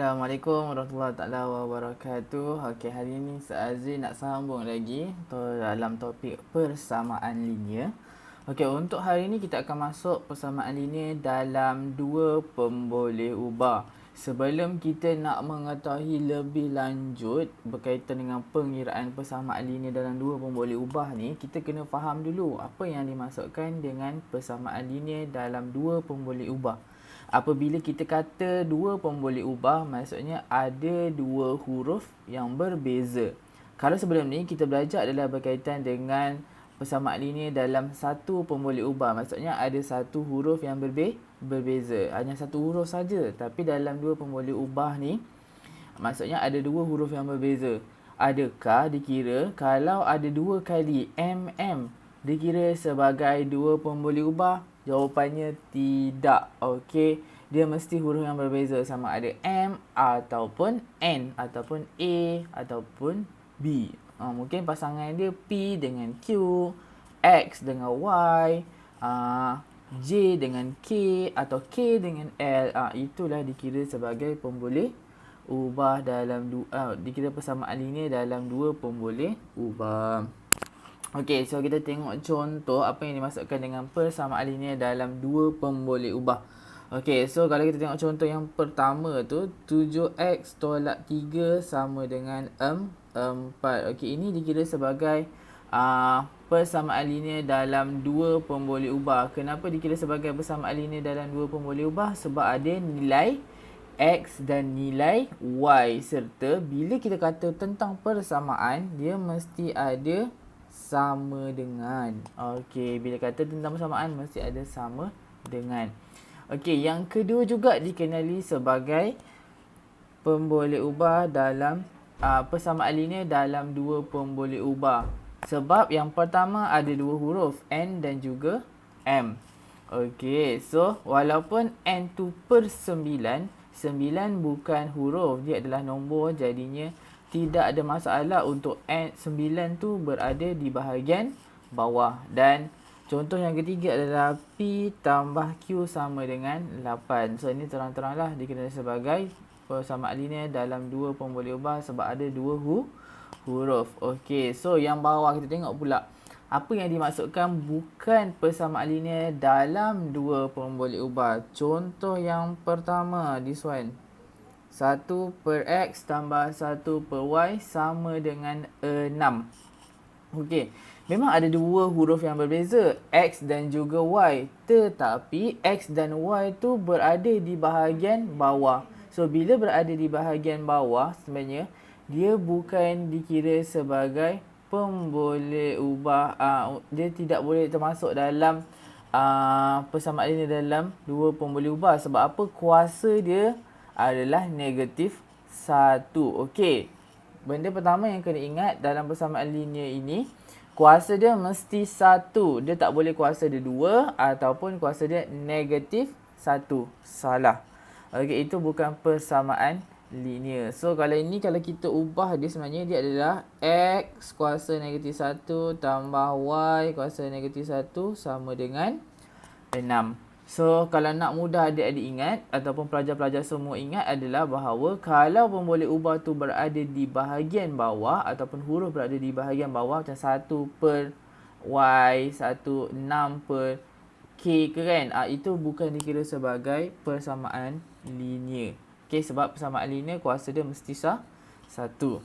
Assalamualaikum warahmatullahi taala wabarakatuh. Okey, hari ini Ustaz Azri nak sambung lagi dalam topik persamaan linear. Okey, untuk hari ini kita akan masuk persamaan linear dalam dua pemboleh ubah. Sebelum kita nak mengetahui lebih lanjut berkaitan dengan pengiraan persamaan linear dalam dua pemboleh ubah ni, kita kena faham dulu apa yang dimaksudkan dengan persamaan linear dalam dua pemboleh ubah. Apabila kita kata dua pemboleh ubah, maksudnya ada dua huruf yang berbeza. Kalau sebelum ni kita belajar adalah berkaitan dengan persamaan linear dalam satu pemboleh ubah. Maksudnya ada satu huruf yang berbeza. Hanya satu huruf saja. Tapi dalam dua pemboleh ubah ni, maksudnya ada dua huruf yang berbeza. Adakah dikira kalau ada dua kali MM dikira sebagai dua pemboleh ubah? Jawapannya tidak. Okey, dia mesti huruf yang berbeza, sama ada M ataupun N ataupun A ataupun B. Mungkin pasangan dia P dengan Q, X dengan Y, J dengan K atau K dengan L. Itulah dikira sebagai pemboleh ubah dalam dikira persamaan linear dalam dua pemboleh ubah. Okey, so kita tengok contoh apa yang dimaksudkan dengan persamaan linear dalam dua pemboleh ubah. Okey, so kalau kita tengok contoh yang pertama tu, 7x tolak 3 sama dengan 4. Okey, ini dikira sebagai persamaan linear dalam dua pemboleh ubah. Kenapa dikira sebagai persamaan linear dalam dua pemboleh ubah? Sebab ada nilai X dan nilai Y, serta bila kita kata tentang persamaan, dia mesti ada sama dengan. Okey, bila kata tentang persamaan mesti ada sama dengan. Okey, yang kedua juga dikenali sebagai pemboleh ubah dalam persamaan linear dalam dua pemboleh ubah. Sebab yang pertama ada dua huruf N dan juga M. Okey, so walaupun N tu per 9, 9 bukan huruf, dia adalah nombor, jadinya tidak ada masalah untuk 9 tu berada di bahagian bawah. Dan contoh yang ketiga adalah P tambah Q sama dengan 8. So ini terang-teranglah dikenali sebagai persamaan linear dalam dua pemboleh ubah sebab ada dua huruf. Okey, so yang bawah kita tengok pula apa yang dimaksudkan bukan persamaan linear dalam dua pemboleh ubah. Contoh yang pertama, this one. 1 per X tambah 1 per Y sama dengan 6. Okey, memang ada dua huruf yang berbeza, X dan juga Y. Tetapi X dan Y tu berada di bahagian bawah. So, bila berada di bahagian bawah, sebenarnya dia bukan dikira sebagai pemboleh ubah. Dia tidak boleh termasuk dalam persamaan ini dalam dua pemboleh ubah. Sebab apa? Kuasa dia adalah negatif 1. Okey, benda pertama yang kena ingat dalam persamaan linear ini, kuasa dia mesti 1. Dia tak boleh kuasa dia 2 ataupun kuasa dia negatif 1. Salah. Okey, itu bukan persamaan linear. So kalau ini, kalau kita ubah dia, sebenarnya dia adalah X kuasa negatif 1 tambah Y kuasa negatif 1 sama dengan 6. So, kalau nak mudah adik-adik ingat ataupun pelajar-pelajar semua ingat adalah bahawa kalau pemboleh ubah tu berada di bahagian bawah ataupun huruf berada di bahagian bawah, macam 1 per Y, 1, 6 per K ke kan, itu bukan dikira sebagai persamaan linear. Okay, sebab persamaan linear kuasa dia mesti 1.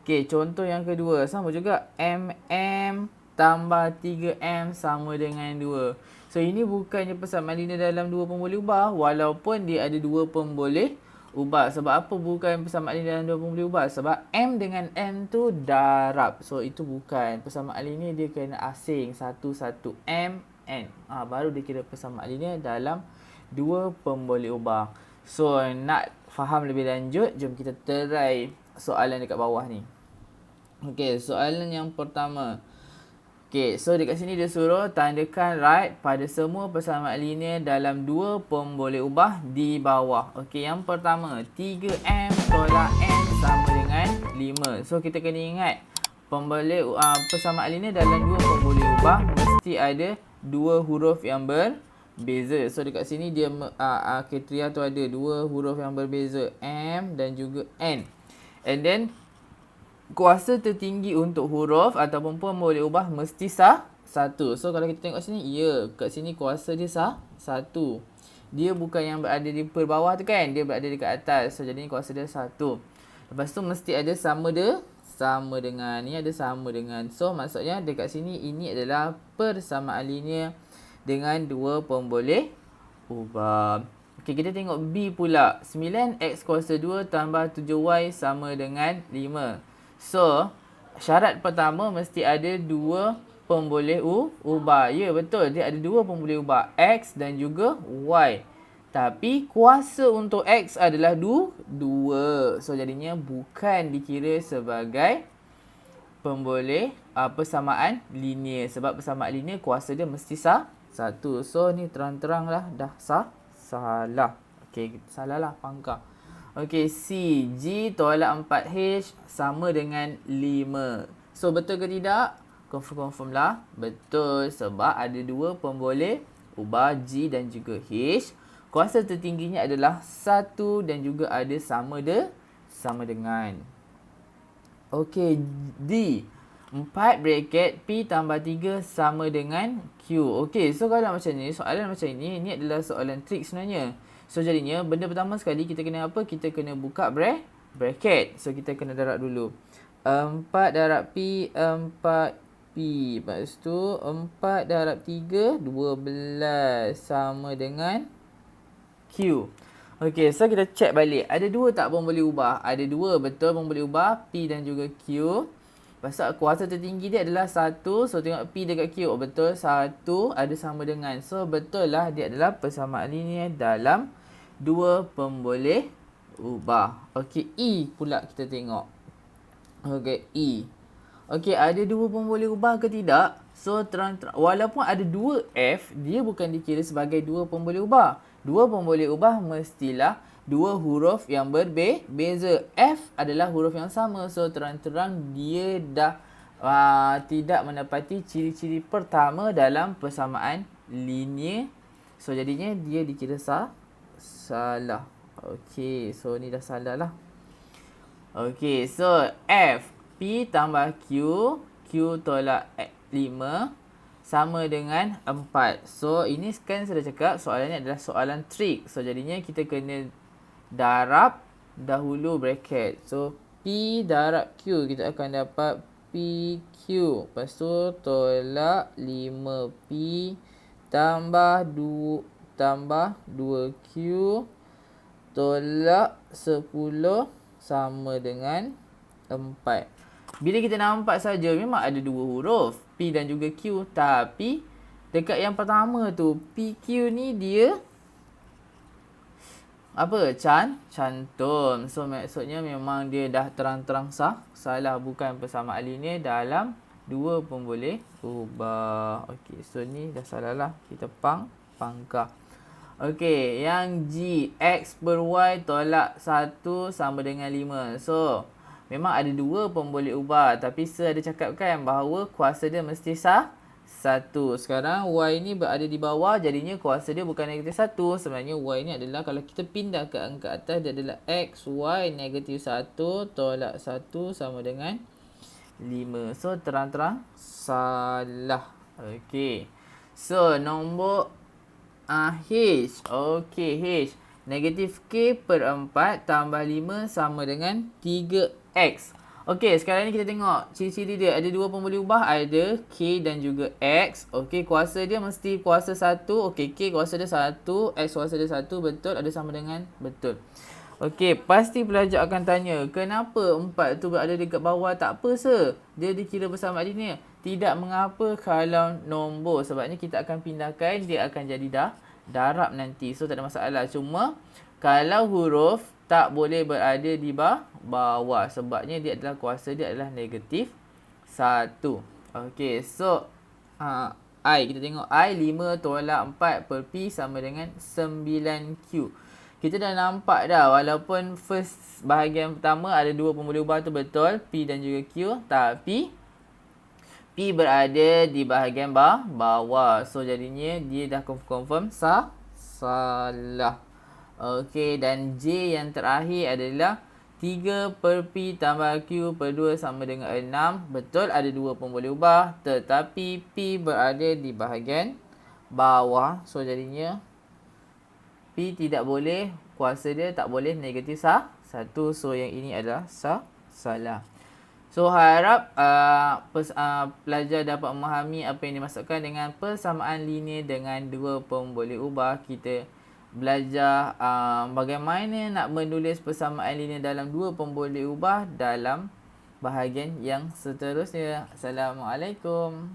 Okay, contoh yang kedua sama juga, MM tambah 3M sama dengan 2. So, ini bukannya persamaan linear dalam dua pemboleh ubah walaupun dia ada dua pemboleh ubah. Sebab apa bukan persamaan linear dalam dua pemboleh ubah? Sebab M dengan N tu darab. So, itu bukan persamaan linear, dia kena asing. 1, 1, M, N. Baru dia kira persamaan linear dalam dua pemboleh ubah. So, nak faham lebih lanjut, jom kita try soalan dekat bawah ni. Okey, soalan yang pertama. Okey, so dekat sini dia suruh tandakan right pada semua persamaan linear dalam dua pemboleh ubah di bawah. Okey, yang pertama, 3M tolak N sama dengan 5. So, kita kena ingat persamaan linear dalam dua pemboleh ubah mesti ada dua huruf yang beza. So dekat sini dia kriteria tu ada dua huruf yang berbeza, M dan juga N. And then kuasa tertinggi untuk huruf ataupun pun boleh ubah mesti satu. So kalau kita tengok sini, kat sini kuasa dia satu. Dia bukan yang berada di perbawah tu kan, dia berada dekat atas. So jadi kuasa dia satu. Lepas tu mesti ada sama dengan. Ni ada sama dengan. So maksudnya dekat sini ini adalah persamaan linear dengan dua pemboleh ubah. Okey, kita tengok B pula. 9x kuasa 2 tambah 7y sama dengan 5. So, syarat pertama mesti ada dua pemboleh ubah. Ya, betul. Dia ada dua pemboleh ubah, x dan juga y. Tapi kuasa untuk x adalah 2. So, jadinya bukan dikira sebagai pemboleh persamaan linear. Sebab persamaan linear kuasa dia mesti satu. So, ni terang-terang lah dah salah. Okey, salah lah pangkah. Okey, C. G tolak 4H sama dengan 5. So, betul ke tidak? Confirm lah. Betul, sebab ada dua pemboleh ubah G dan juga H. Kuasa tertingginya adalah 1 dan juga ada sama dengan. Okey, D. 4 bracket P tambah 3 sama dengan Q. Okey, so kalau macam ni, soalan macam ini adalah soalan trik sebenarnya. So jadinya benda pertama sekali kita kena apa? Kita kena buka bracket. So kita kena darab dulu. 4 darab P, 4P. Lepas tu 4 darab 3, 12 sama dengan Q. Okey, so kita check balik. Ada dua tak pun boleh ubah? Ada dua, betul pun boleh ubah. P dan juga Q. Pasal kuasa tertinggi dia adalah 1. So tengok P dekat Q. Oh, betul, 1 ada sama dengan. So betul lah dia adalah persamaan linear dalam dua pemboleh ubah. Okey, E pula kita tengok. Okey, E. Okey, ada dua pemboleh ubah ke tidak? So terang-terang, walaupun ada dua F, dia bukan dikira sebagai dua pemboleh ubah. Dua pemboleh ubah mestilah dua huruf yang berbeza. F adalah huruf yang sama. So terang-terang dia dah tidak menepati ciri-ciri pertama dalam persamaan linear. So jadinya dia dikira salah. Okey, so ni dah salah lah. Okey, so F, P tambah Q, Q tolak 5 sama dengan 4. So ini kan sudah cakap soalan ni adalah soalan trik. So jadinya kita kena darab dahulu bracket. So P darab Q, kita akan dapat PQ. Lepas tu tolak 5P tambah 2Q tolak 10 sama dengan 4. Bila kita nampak saja memang ada dua huruf P dan juga Q, tapi dekat yang pertama tu PQ ni dia apa? Cantum. So maksudnya memang dia dah terang-terang salah, bukan persamaan linear dalam dua pemboleh ubah. Okey, so ni dah salah lah. Kita pangkah. Okey, yang G, X per Y tolak 1 sama dengan 5. So memang ada dua pemboleh ubah, tapi Sir ada cakapkan bahawa kuasa dia mesti satu. Sekarang Y ni berada di bawah, jadinya kuasa dia bukan negatif 1. Sebenarnya Y ni adalah, kalau kita pindah ke angka atas, dia adalah X, Y negatif 1 tolak 1 sama dengan 5. So terang-terang salah. Okey, so nombor H. Okey, H. Negatif K per 4 tambah 5 sama dengan 3X. Okey, sekarang ni kita tengok ciri-ciri dia. Ada dua pemboleh ubah, ada K dan juga X. Okey, kuasa dia mesti kuasa 1. Okey, K kuasa dia 1, X kuasa dia 1. Betul, ada sama dengan? Betul. Okey, pasti pelajar akan tanya, kenapa 4 tu berada dekat bawah? Tak apa, Sir. Dia dikira bersama linear. Tidak mengapa kalau nombor. Sebabnya kita akan pindahkan, dia akan jadi darab nanti. So, tak ada masalah. Cuma, kalau huruf tak boleh berada di bawah. Sebabnya dia adalah kuasa dia adalah negatif 1. Okey, so I. Kita tengok I, 5 tolak 4 per P sama dengan 9Q. Kita dah nampak dah, walaupun first bahagian pertama ada dua pemboleh ubah tu betul, P dan juga Q. Tapi P berada di bahagian bawah. So jadinya dia dah confirm salah. Okey, dan J yang terakhir adalah 3 per P tambah Q per 2 sama dengan 6. Betul ada 2 pun boleh ubah. Tetapi P berada di bahagian bawah. So jadinya P tidak boleh, kuasa dia tak boleh negatif 1. So yang ini adalah salah. So harap pelajar dapat memahami apa yang dimaksudkan dengan persamaan linear dengan 2 pun boleh ubah. Kita belajar bagaimana nak menulis persamaan linear dalam 2 pun boleh ubah dalam bahagian yang seterusnya. Assalamualaikum.